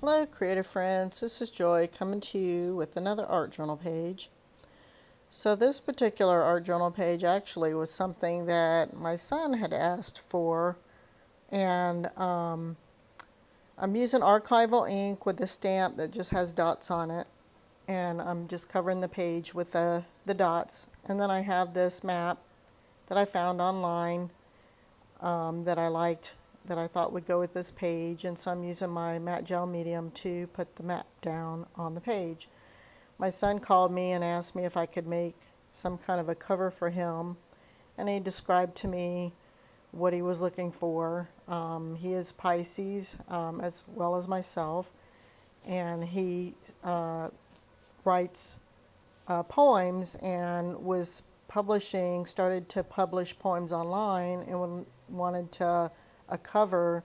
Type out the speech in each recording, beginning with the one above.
Hello creative friends, this is Joy coming to you with another art journal page. So this particular art journal page actually was something that my son had asked for, and I'm using archival ink with a stamp that just has dots on it, and I'm just covering the page with the dots. And then I have this map that I found online that I liked, that I thought would go with this page, and so I'm using my matte gel medium to put the map down on the page. My son called me and asked me if I could make some kind of a cover for him, and he described to me what he was looking for. He is Pisces, as well as myself, and he writes poems, and was started to publish poems online, and wanted a cover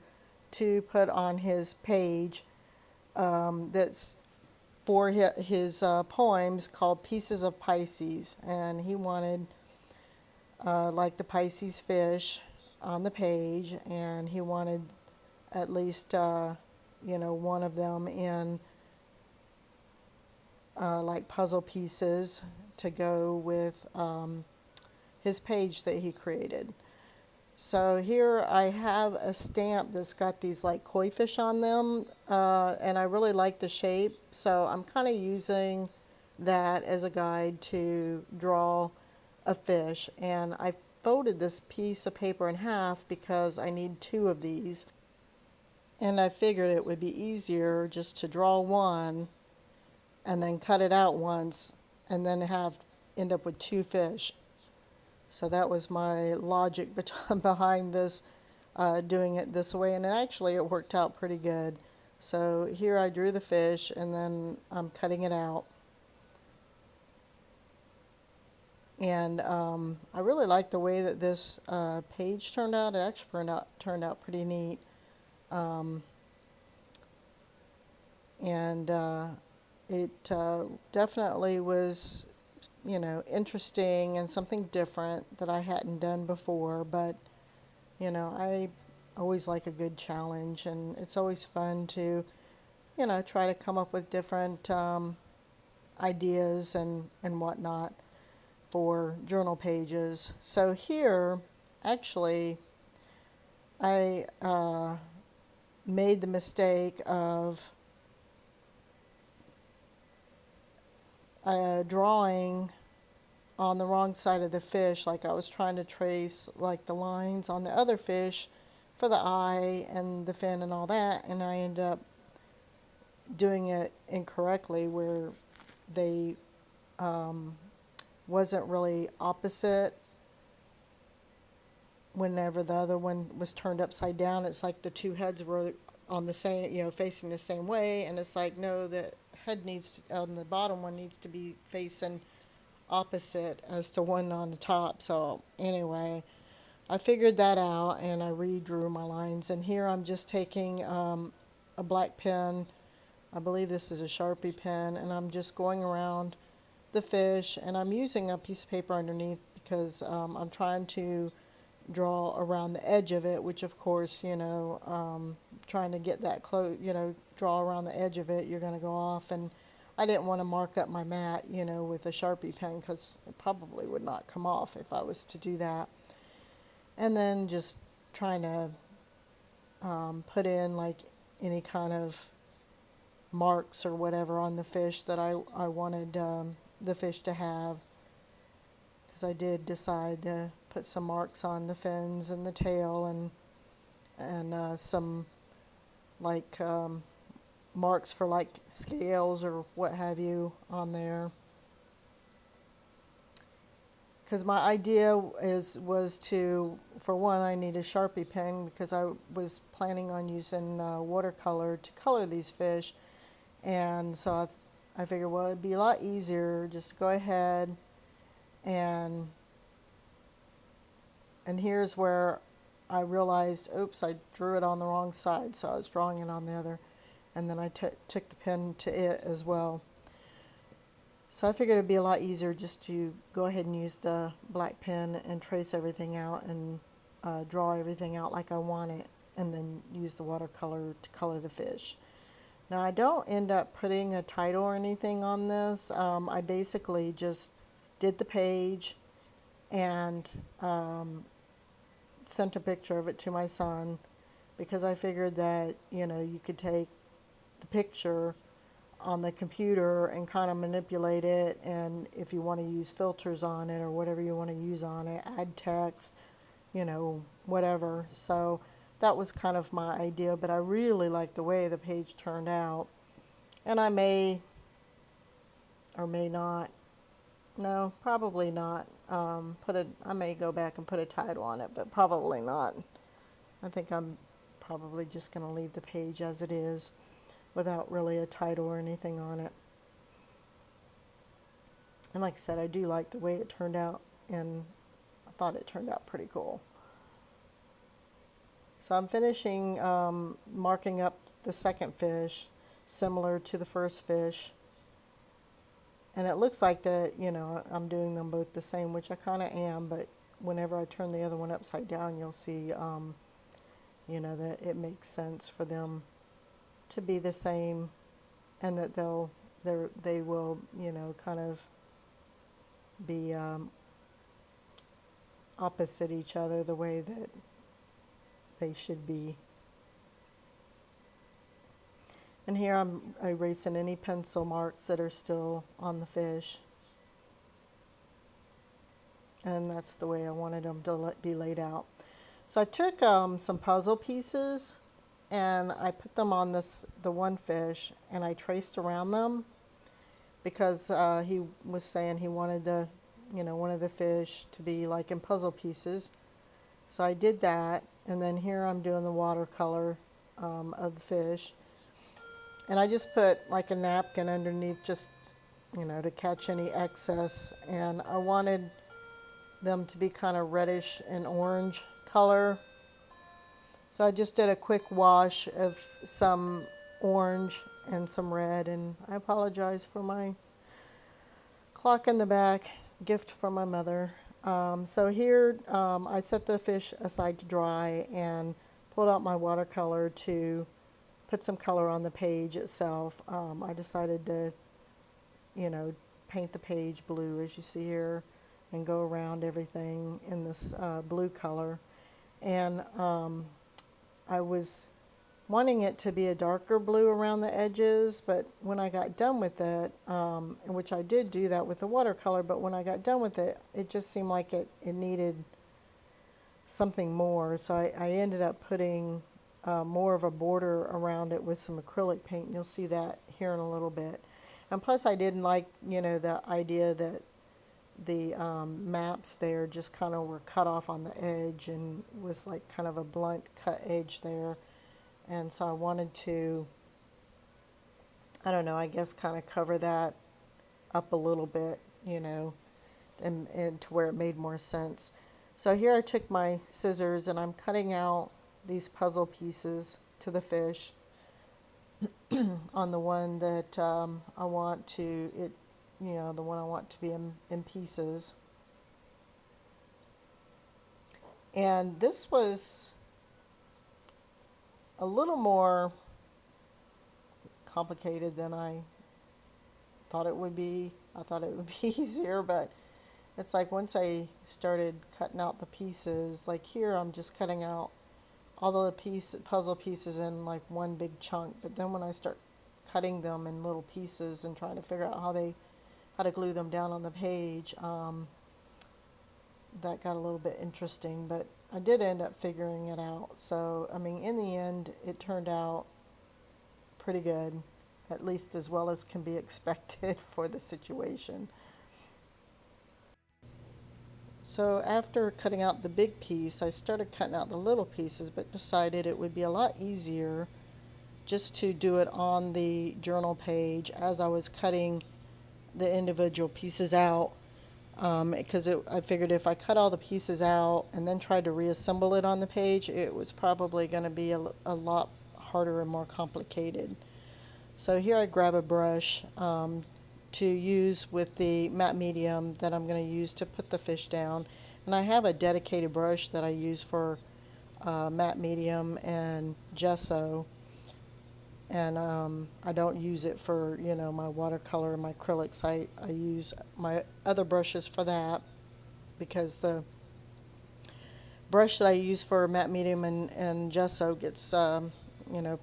to put on his page that's for his poems called Pieces of Pisces. And he wanted like the Pisces fish on the page, and he wanted at least one of them in like puzzle pieces to go with his page that he created. So here I have a stamp that's got these like koi fish on them, and I really like the shape, so I'm kind of using that as a guide to draw a fish. And I folded this piece of paper in half because I need two of these, and I figured it would be easier just to draw one and then cut it out once, and then end up with two fish. So that was my logic behind this, doing it this way, and actually it worked out pretty good. So here I drew the fish, and then I'm cutting it out. And I really like the way that this page turned out. It actually turned out pretty neat. It definitely was interesting and something different that I hadn't done before. But I always like a good challenge, and it's always fun to try to come up with different ideas and whatnot for journal pages. So here, actually, I made the mistake of drawing on the wrong side of the fish. Like I was trying to trace like the lines on the other fish for the eye and the fin and all that, and I ended up doing it incorrectly, where they wasn't really opposite. Whenever the other one was turned upside down, it's like the two heads were on the same, facing the same way, and it's like, no, the head on the bottom one needs to be facing opposite as to one on the top. So anyway, I figured that out, and I redrew my lines. And here I'm just taking a black pen, I believe this is a Sharpie pen, and I'm just going around the fish, and I'm using a piece of paper underneath because I'm trying to draw around the edge of it, which of course, trying to get that close, draw around the edge of it, you're going to go off. And I didn't want to mark up my mat, with a Sharpie pen, because it probably would not come off if I was to do that. And then just trying to put in like any kind of marks or whatever on the fish that I wanted the fish to have, because I did decide to put some marks on the fins and the tail, and some like marks for like scales or what have you on there. Because my idea was to, for one, I need a Sharpie pen because I was planning on using watercolor to color these fish, and so I figured, well, it'd be a lot easier just to go ahead and here's where I realized, oops, I drew it on the wrong side, so I was drawing it on the other, and then I took the pen to it as well. So I figured it'd be a lot easier just to go ahead and use the black pen and trace everything out and draw everything out like I want it, and then use the watercolor to color the fish. Now I don't end up putting a title or anything on this. I basically just did the page and sent a picture of it to my son because I figured that, you know, you could take the picture on the computer and kind of manipulate it, and if you want to use filters on it or whatever you want to use on it, add text, you know, whatever. So that was kind of my idea, but I really like the way the page turned out. And I may or may not, no, probably not, I may go back and put a title on it, but probably not. I think I'm probably just going to leave the page as it is without really a title or anything on it. And like I said, I do like the way it turned out, and I thought it turned out pretty cool. So I'm finishing marking up the second fish, similar to the first fish. And it looks like that, you know, I'm doing them both the same, which I kind of am, but whenever I turn the other one upside down, you'll see, you know, that it makes sense for them to be the same, and that they will, you know, kind of be opposite each other the way that they should be. And here I'm erasing any pencil marks that are still on the fish. And that's the way I wanted them to be laid out. So I took some puzzle pieces and I put them on the one fish, and I traced around them because he was saying he wanted one of the fish to be like in puzzle pieces. So I did that, and then here I'm doing the watercolor of the fish. And I just put like a napkin underneath, just, you know, to catch any excess. And I wanted them to be kind of reddish and orange color. So I just did a quick wash of some orange and some red. And I apologize for my clock in the back, gift from my mother. So here I set the fish aside to dry and pulled out my watercolor to put some color on the page itself. I decided to, you know, paint the page blue, as you see here, and go around everything in this blue color. And I was wanting it to be a darker blue around the edges, but when I got done with it, which I did do that with the watercolor, but when I got done with it, it just seemed like it needed something more. So I ended up putting more of a border around it with some acrylic paint. You'll see that here in a little bit. And plus I didn't like, you know, the idea that the maps there just kind of were cut off on the edge and was like kind of a blunt cut edge there. And so I wanted to, I don't know, I guess kind of cover that up a little bit, you know, and to where it made more sense. So here I took my scissors and I'm cutting out these puzzle pieces to the fish on the one that I want to, the one I want to be in pieces. And this was a little more complicated than I thought it would be. I thought it would be easier, but it's like once I started cutting out the pieces, like here I'm just cutting out all the puzzle pieces in like one big chunk, but then when I start cutting them in little pieces and trying to figure out how to glue them down on the page, that got a little bit interesting, but I did end up figuring it out. So, I mean, in the end, it turned out pretty good, at least as well as can be expected for the situation. So after cutting out the big piece, I started cutting out the little pieces, but decided it would be a lot easier just to do it on the journal page as I was cutting the individual pieces out, because I figured if I cut all the pieces out and then tried to reassemble it on the page, it was probably going to be a lot harder and more complicated. So here I grab a brush to use with the matte medium that I'm going to use to put the fish down. And I have a dedicated brush that I use for matte medium and gesso. And I don't use it for, you know, my watercolor and my acrylics. I use my other brushes for that, because the brush that I use for matte medium and gesso gets, you know,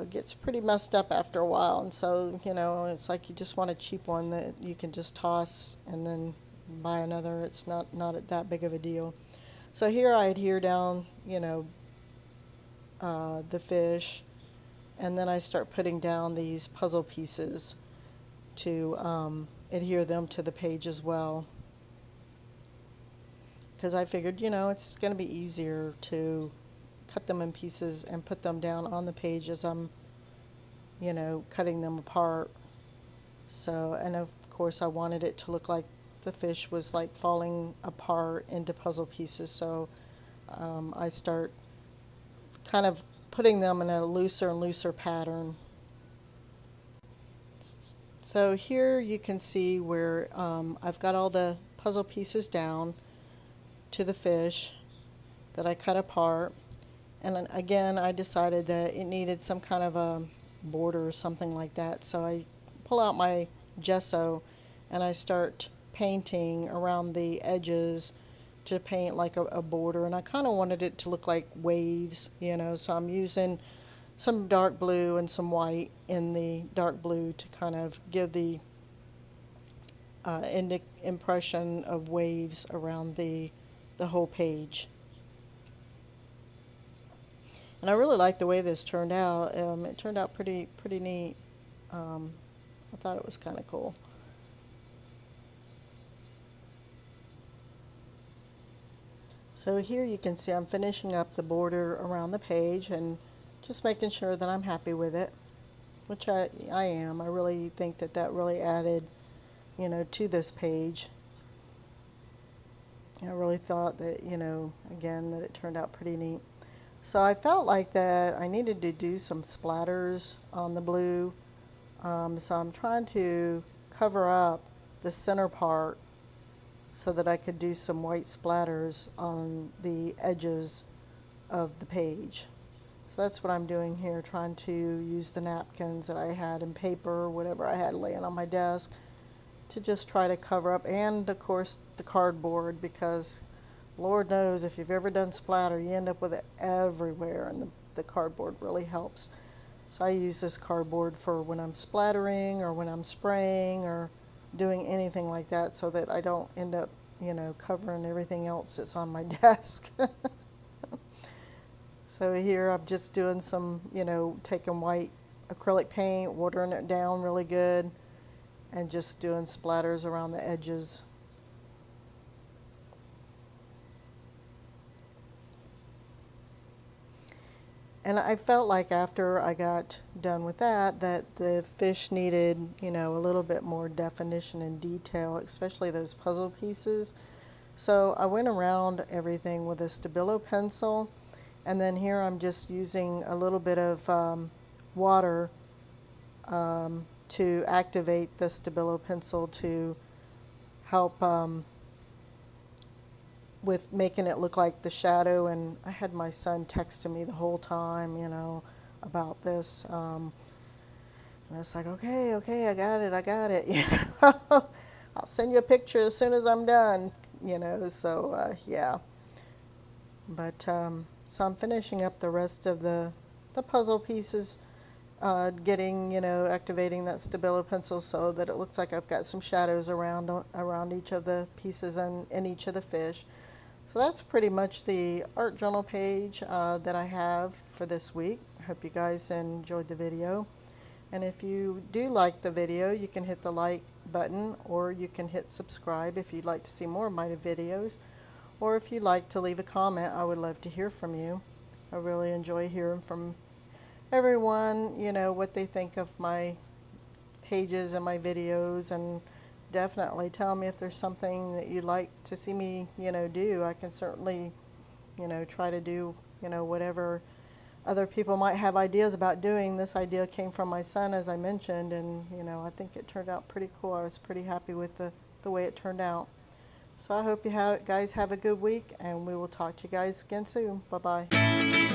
gets pretty messed up after a while. And so, you know, it's like you just want a cheap one that you can just toss and then buy another. It's not that big of a deal. So here I adhere down, you know, the fish, and then I start putting down these puzzle pieces to adhere them to the page as well. Because I figured, you know, it's going to be easier to cut them in pieces and put them down on the page as I'm, you know, cutting them apart. So, and of course I wanted it to look like the fish was like falling apart into puzzle pieces. So I start kind of putting them in a looser and looser pattern. So here you can see where I've got all the puzzle pieces down to the fish that I cut apart. And then again, I decided that it needed some kind of a border or something like that. So I pull out my gesso and I start painting around the edges to paint like a border. And I kind of wanted it to look like waves, you know, so I'm using some dark blue and some white in the dark blue to kind of give the impression of waves around the whole page. And I really like the way this turned out. It turned out pretty neat. I thought it was kind of cool. So here you can see I'm finishing up the border around the page and just making sure that I'm happy with it, which I am. I really think that that really added, you know, to this page. I really thought that, you know, again, that it turned out pretty neat. So I felt like that I needed to do some splatters on the blue. So I'm trying to cover up the center part so that I could do some white splatters on the edges of the page. So that's what I'm doing here, trying to use the napkins that I had and paper or whatever I had laying on my desk to just try to cover up, and of course the cardboard, because Lord knows if you've ever done splatter, you end up with it everywhere, and the cardboard really helps. So I use this cardboard for when I'm splattering or when I'm spraying or doing anything like that, so that I don't end up, you know, covering everything else that's on my desk. So here I'm just doing some, you know, taking white acrylic paint, watering it down really good, and just doing splatters around the edges. And I felt like after I got done with that, that the fish needed, you know, a little bit more definition and detail, especially those puzzle pieces. So I went around everything with a Stabilo pencil, and then here I'm just using a little bit of water to activate the Stabilo pencil to help with making it look like the shadow. And I had my son texting me the whole time, you know, about this. And I was like, okay, I got it. You know, I'll send you a picture as soon as I'm done, you know, so yeah. But so I'm finishing up the rest of the puzzle pieces, getting, you know, activating that Stabilo pencil so that it looks like I've got some shadows around each of the pieces and each of the fish. So that's pretty much the art journal page that I have for this week. I hope you guys enjoyed the video. And if you do like the video, you can hit the like button, or you can hit subscribe if you'd like to see more of my videos. Or if you'd like to leave a comment, I would love to hear from you. I really enjoy hearing from everyone, you know, what they think of my pages and my videos, and definitely tell me if there's something that you'd like to see me, you know, do. I can certainly, you know, try to do, you know, whatever other people might have ideas about doing. This idea came from my son, as I mentioned, and, you know, I think it turned out pretty cool. I was pretty happy with the way it turned out. So I hope you guys have a good week, and we will talk to you guys again soon. Bye-bye.